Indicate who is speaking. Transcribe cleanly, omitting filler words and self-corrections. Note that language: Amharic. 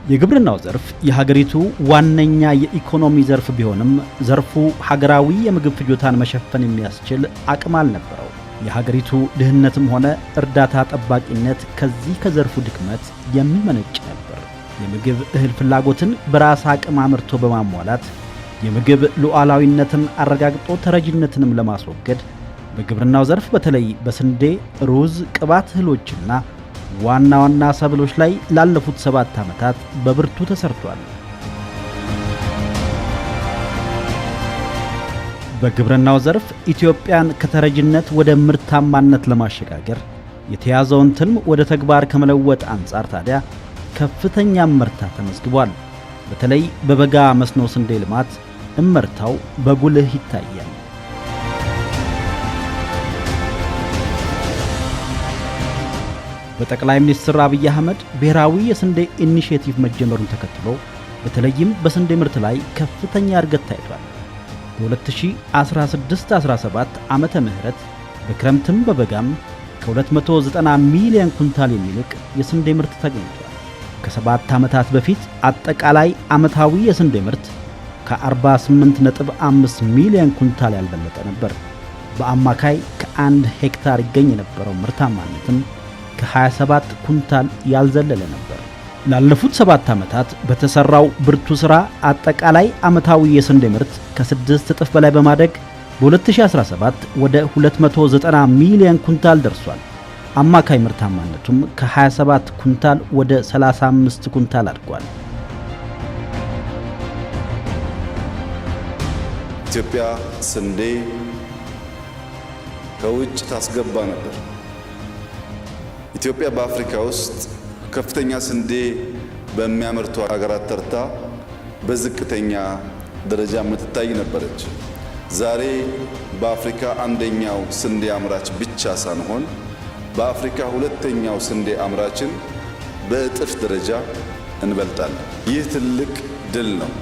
Speaker 1: የግብርናው ዘርፍ የሀገሪቱ ዋነኛ የኢኮኖሚ ዘርፍ ቢሆንም ዘርፉ ሀገራዊ የምግብ ፍጆታን መሸፈን የሚያስችል አቅም አልነበረው። የሀገሪቱ ድህነትም ሆነ እርዳታ ጠባቂነት ከዚህ ከዘርፉ ድክመት የሚመነጭ ነበር። የምግብ እህል ፍላጎትን በራስ አቅም አምርቶ በማሟላት የምግብ ሉዓላዊነትን አረጋግጦ ተረጂነትንም ለማስወገድ በግብርናው ዘርፍ በተለይ በስንዴ፣ ሩዝ፣ ቅባት እህሎችና ዋና ዋና ሰብሎች ላይ ላለፉት 7 ዓመታት በብርቱ ተሰርቷል። በግብርናው ዘርፍ ኢትዮጵያን ከተረጂነት ወደ ምርታማነት ለማሸጋገር የተያዘውን ትልም ወደ ተግባር ከመለወጥ አንጻር ታዲያ ከፍተኛ እመርታ ተመዝግቧል። በተለይ በበጋ መስኖ ስንዴ ልማት እመርታው በጉልህ ይታያል። በጠቅላይ ሚኒስትር አብይ አህመድ ብሔራዊ የስንዴ ኢኒሼቲቭ መጀመሩን ተከትሎ በተለይም በስንዴ ምርት ላይ ከፍተኛ እድገት ታይቷል። በ2016-17 ዓመተ ምህረት በክረምትም በበጋም ከ290 ሚሊዮን ኩንታል የሚልቅ የስንዴ ምርት ተገኝቷል። ከ7 ዓመታት በፊት አጠቃላይ ዓመታዊ የስንዴ ምርት ከ48.5 ሚሊዮን ኩንታል ያልበለጠ ነበር። በአማካይ ከ1 ሄክታር ይገኝ የነበረው ምርታማነትም ከ27 ኩንታል ያልዘለለ ነበር። ላለፉት 7 ዓመታት በተሰራው ብርቱ ሥራ አጠቃላይ ዓመታዊ የስንዴ ምርት ከ6 እጥፍ በላይ በማደግ በ2017 ወደ 290 ሚሊዮን ኩንታል ደርሷል። አማካይ ምርታማነቱም ከ27 ኩንታል ወደ 35 ኩንታል አድጓል።
Speaker 2: ኢትዮጵያ ስንዴ ከውጭ ታስገባ ነበር። ኢትዮጵያ በአፍሪካ ውስጥ ከፍተኛ ስንዴ በሚያመርቱ ሀገራት ተርታ በዝቅተኛ ደረጃ የምትታይ ነበረች። ዛሬ በአፍሪካ አንደኛው ስንዴ አምራች ብቻ ሳንሆን በአፍሪካ ሁለተኛው ስንዴ አምራችን በእጥፍ ደረጃ እንበልጣለን። ይህ ትልቅ ድል ነው።